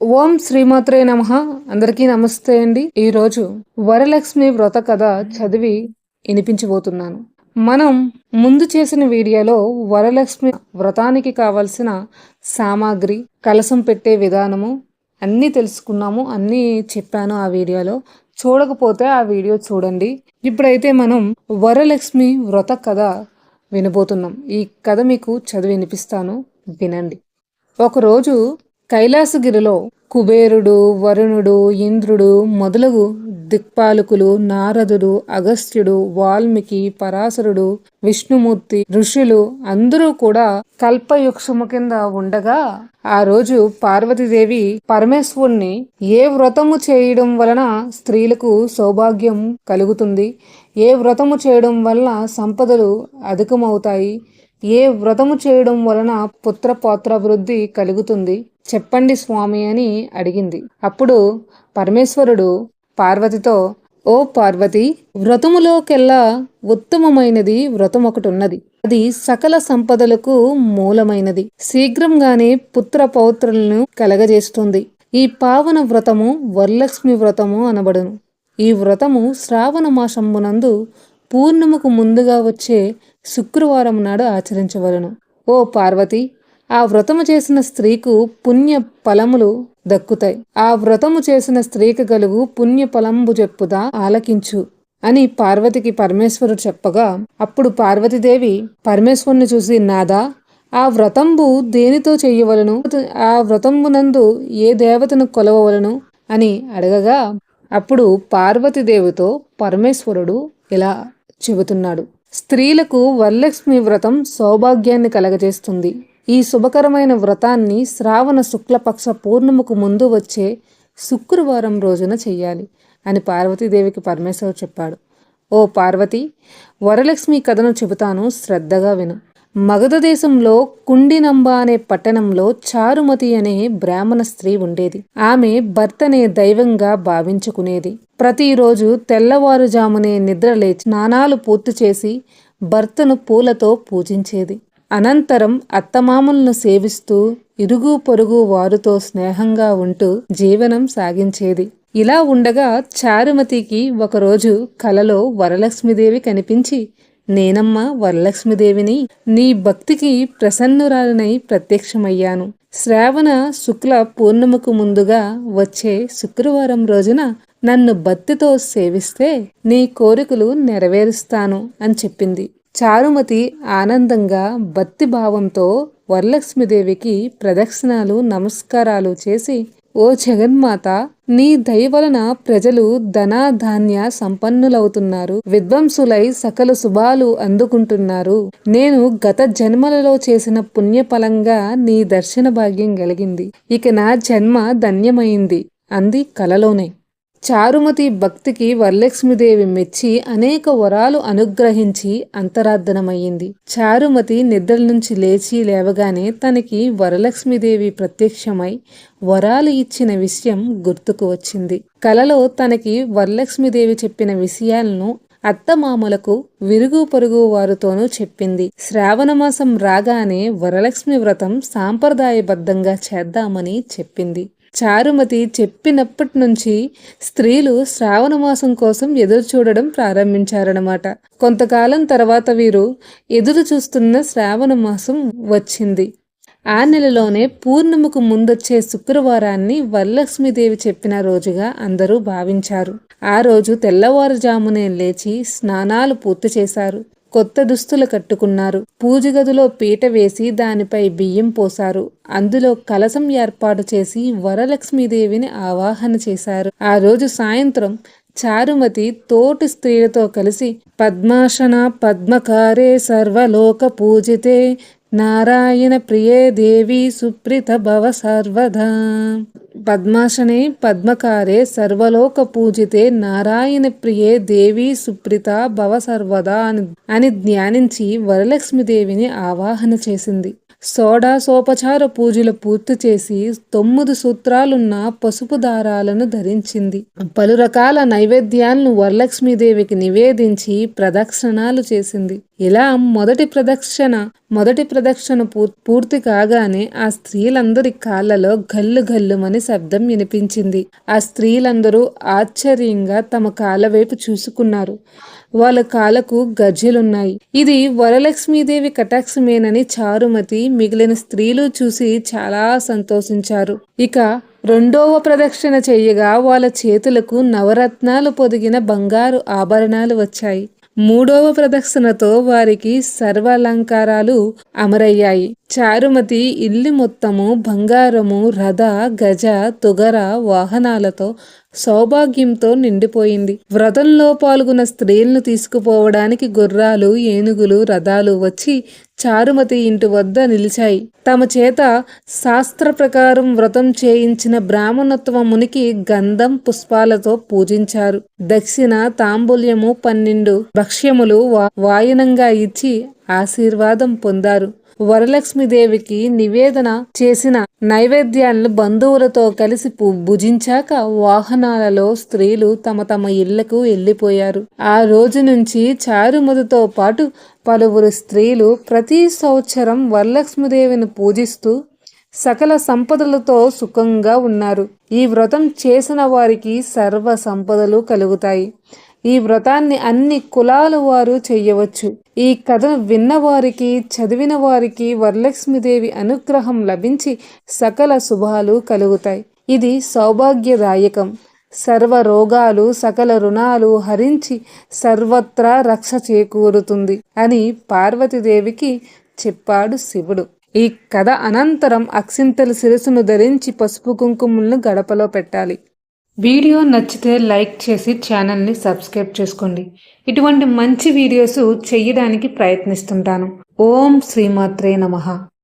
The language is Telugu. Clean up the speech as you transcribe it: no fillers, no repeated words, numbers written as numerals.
ఓం శ్రీమాత్రే నమః. అందరికీ నమస్తే అండి. ఈరోజు వరలక్ష్మి వ్రత కథ చదివి వినిపించబోతున్నాను. మనం ముందు చేసిన వీడియోలో వరలక్ష్మి వ్రతానికి కావలసిన సామాగ్రి, కలశం పెట్టే విధానము అన్నీ తెలుసుకున్నాము. అన్నీ చెప్పాను ఆ వీడియోలో. చూడకపోతే ఆ వీడియో చూడండి. ఇప్పుడైతే మనం వరలక్ష్మి వ్రత కథ వినబోతున్నాం. ఈ కథ మీకు చదివి వినిపిస్తాను, వినండి. ఒకరోజు కైలాసగిరిలో కుబేరుడు, వరుణుడు, ఇంద్రుడు మొదలగు దిక్పాలకులు, నారదుడు, అగస్త్యుడు, వాల్మీకి, పరాశరుడు, విష్ణుమూర్తి, ఋషులు అందరూ కూడా కల్పవృక్షము కింద ఉండగా ఆ రోజు పార్వతీదేవి పరమేశ్వరుణ్ణి ఏ వ్రతము చేయడం వలన స్త్రీలకు సౌభాగ్యం కలుగుతుంది, ఏ వ్రతము చేయడం వలన సంపదలు అధికమవుతాయి, ఏ వ్రతము చేయడం వలన పుత్ర పౌత్రాభివృద్ధి కలుగుతుంది చెప్పండి స్వామి అని అడిగింది. అప్పుడు పరమేశ్వరుడు పార్వతితో, ఓ పార్వతి, వ్రతములోకెల్లా ఉత్తమమైనది వ్రతం ఒకటి ఉన్నది. అది సకల సంపదలకు మూలమైనది. శీఘ్రంగానే పుత్ర పౌత్రులను కలగజేస్తుంది. ఈ పావన వ్రతము వరలక్ష్మి వ్రతము అనబడును. ఈ వ్రతము శ్రావణ మాసమునందు పూర్ణముకు ముందుగా వచ్చే శుక్రవారం నాడు ఆచరించవలను. ఓ పార్వతి, ఆ వ్రతము చేసిన స్త్రీకు పుణ్య ఫలములు దక్కుతాయి. ఆ వ్రతము చేసిన స్త్రీకి కలుగు పుణ్య ఫలంబు చెప్పుదా, ఆలకించు అని పార్వతికి పరమేశ్వరుడు చెప్పగా, అప్పుడు పార్వతీదేవి పరమేశ్వరుని చూసి, నాదా, ఆ వ్రతంబు దేనితో చెయ్యవలను, ఆ వ్రతంబునందు ఏ దేవతను కొలవవలను అని అడగగా, అప్పుడు పార్వతీదేవితో పరమేశ్వరుడు ఇలా చెబుతున్నాడు. స్త్రీలకు వరలక్ష్మి వ్రతం సౌభాగ్యాన్ని కలగజేస్తుంది. ఈ శుభకరమైన వ్రతాన్ని శ్రావణ శుక్లపక్ష పూర్ణముకు ముందు వచ్చే శుక్రవారం రోజున చెయ్యాలి అని పార్వతీదేవికి పరమేశ్వరుడు చెప్పాడు. ఓ పార్వతి, వరలక్ష్మి కథను చెబుతాను, శ్రద్ధగా విను. మగధ దేశంలో కుండినంబ అనే పట్టణంలో చారుమతి అనే బ్రాహ్మణ స్త్రీ ఉండేది. ఆమె భర్తనే దైవంగా భావించుకునేది. ప్రతిరోజు తెల్లవారుజామునే నిద్రలేచి స్నానాలు పూర్తి చేసి భర్తను పూలతో పూజించేది. అనంతరం అత్తమామలను సేవిస్తూ ఇరుగు పొరుగు వారితో స్నేహంగా ఉంటూ జీవనం సాగించేది. ఇలా ఉండగా చారుమతికి ఒకరోజు కలలో వరలక్ష్మీదేవి కనిపించి, నేనమ్మా వరలక్ష్మీదేవిని, నీ భక్తికి ప్రసన్నురాలనై ప్రత్యక్షమయ్యాను. శ్రావణ శుక్ల పూర్ణముకు ముందుగా వచ్చే శుక్రవారం రోజున నన్ను భక్తితో సేవిస్తే నీ కోరికలు నెరవేరుస్తాను అని చెప్పింది. చారుమతి ఆనందంగా భక్తి భావంతో వరలక్ష్మీదేవికి ప్రదక్షిణాలు నమస్కారాలు చేసి, ఓ జగన్మాత, నీ దయ వలన ప్రజలు ధనాధాన్య సంపన్నులవుతున్నారు, విద్వాంసులై సకల శుభాలు అందుకుంటున్నారు. నేను గత జన్మలలో చేసిన పుణ్యఫలంగా నీ దర్శన భాగ్యం కలిగింది. ఇక నా జన్మ ధన్యమైంది అంది కలలోనే. చారుమతి భక్తికి వరలక్ష్మీదేవి మెచ్చి అనేక వరాలు అనుగ్రహించి అంతరార్ధనమయ్యింది. చారుమతి నిద్ర నుంచి లేవగానే తనకి వరలక్ష్మీదేవి ప్రత్యక్షమై వరాలు ఇచ్చిన విషయం గుర్తుకు వచ్చింది. కలలో తనకి వరలక్ష్మీదేవి చెప్పిన విషయాలను అత్తమామలకు విరుగు పొరుగు వారితోనూ చెప్పింది. శ్రావణమాసం రాగానే వరలక్ష్మి వ్రతం సాంప్రదాయబద్ధంగా చేద్దామని చెప్పింది. చారుమతి చెప్పినప్పటి నుంచి స్త్రీలు శ్రావణ మాసం కోసం ఎదురు చూడడం ప్రారంభించారన్నమాట. కొంతకాలం తర్వాత వీరు ఎదురు చూస్తున్న శ్రావణ మాసం వచ్చింది. ఆ నెలలోనే పూర్ణముకు ముందొచ్చే శుక్రవారాన్ని వరలక్ష్మీదేవి చెప్పిన రోజుగా అందరూ భావించారు. ఆ రోజు తెల్లవారుజామునే లేచి స్నానాలు పూర్తి చేశారు. కొత్త దుస్తులు కట్టుకున్నారు. పూజ గదిలో పీట వేసి దానిపై బియ్యం పోశారు. అందులో కలశం ఏర్పాటు చేసి వరలక్ష్మీదేవిని ఆవాహన చేశారు. ఆ రోజు సాయంత్రం చారుమతి తోటి స్త్రీలతో కలిసి పద్మాసన పద్మకారే సర్వలోక పూజితే నారాయణ ప్రియే దేవి సుప్రీత భవ సర్వదా, పద్మాసనే పద్మకారే సర్వలోక పూజితే నారాయణ ప్రియే దేవి సుప్రీత భవ సర్వదా అని ధ్యానించి వరలక్ష్మీదేవిని ఆవాహన చేసింది. షోడశోపచార పూజలు పూర్తి చేసి 9 సూత్రాలున్న పసుపు దారాలను ధరించింది. పలు రకాల నైవేద్యాలను వరలక్ష్మీదేవికి నివేదించి ప్రదక్షిణాలు చేసింది. ఇలా మొదటి ప్రదక్షిణ పూర్తి కాగానే ఆ స్త్రీలందరి కాళ్ళలో గల్లు గల్లుమని శబ్దం వినిపించింది. ఆ స్త్రీలందరూ ఆశ్చర్యంగా తమ కాళ్ళ వైపు చూసుకున్నారు. వాళ్ళ కాళ్ళకు గజ్జెలున్నాయి. ఇది వరలక్ష్మీదేవి కటాక్షమేనని చారుమతి మిగిలిన స్త్రీలు చూసి చాలా సంతోషించారు. ఇక రెండవ ప్రదక్షిణ చెయ్యగా వాళ్ళ చేతులకు నవరత్నాలు పొదిగిన బంగారు ఆభరణాలు వచ్చాయి. మూడవ ప్రదక్షిణతో వారికి సర్వాలంకారాలు అమరయ్యాయి. చారుమతి ఇల్లు మొత్తము బంగారము, రథ, గజ, తుగర వాహనాలతో సౌభాగ్యంతో నిండిపోయింది. వ్రతంలో పాల్గొన్న స్త్రీలను తీసుకుపోవడానికి గుర్రాలు, ఏనుగులు, రథాలు వచ్చి చారుమతి ఇంటి వద్ద నిలిచాయి. తమ చేత శాస్త్ర ప్రకారం వ్రతం చేయించిన బ్రాహ్మణోత్తమ మునికి గంధం, పుష్పాలతో పూజించారు. దక్షిణ తాంబూల్యము 12 భక్ష్యములు వాయనంగా ఇచ్చి ఆశీర్వాదం పొందారు. వరలక్ష్మీదేవికి నివేదన చేసిన నైవేద్యాలను బంధువులతో కలిసి భుజించాక వాహనాలలో స్త్రీలు తమ తమ ఇళ్లకు వెళ్ళిపోయారు. ఆ రోజు నుంచి చారుమతితో పాటు పలువురు స్త్రీలు ప్రతి సంవత్సరం వరలక్ష్మీదేవిని పూజిస్తూ సకల సంపదలతో సుఖంగా ఉన్నారు. ఈ వ్రతం చేసిన వారికి సర్వ సంపదలు కలుగుతాయి. ఈ వ్రతాన్ని అన్ని కులాల వారు చెయ్యవచ్చు. ఈ కథను విన్నవారికి, చదివిన వారికి వరలక్ష్మీదేవి అనుగ్రహం లభించి సకల శుభాలు కలుగుతాయి. ఇది సౌభాగ్యదాయకం. సర్వ రోగాలు, సకల రుణాలు హరించి సర్వత్రా రక్ష చేకూరుతుంది అని పార్వతీదేవికి చెప్పాడు శివుడు. ఈ కథ అనంతరం అక్షింతల శిరస్సును ధరించి పసుపు కుంకుమలను గడపలో పెట్టాలి. వీడియో నచ్చితే లైక్ చేసి ఛానల్ని సబ్స్క్రైబ్ చేసుకోండి. ఇటువంటి మంచి వీడియోస్ చేయడానికి ప్రయత్నిస్తుంటాను. ఓం శ్రీమాత్రే నమః.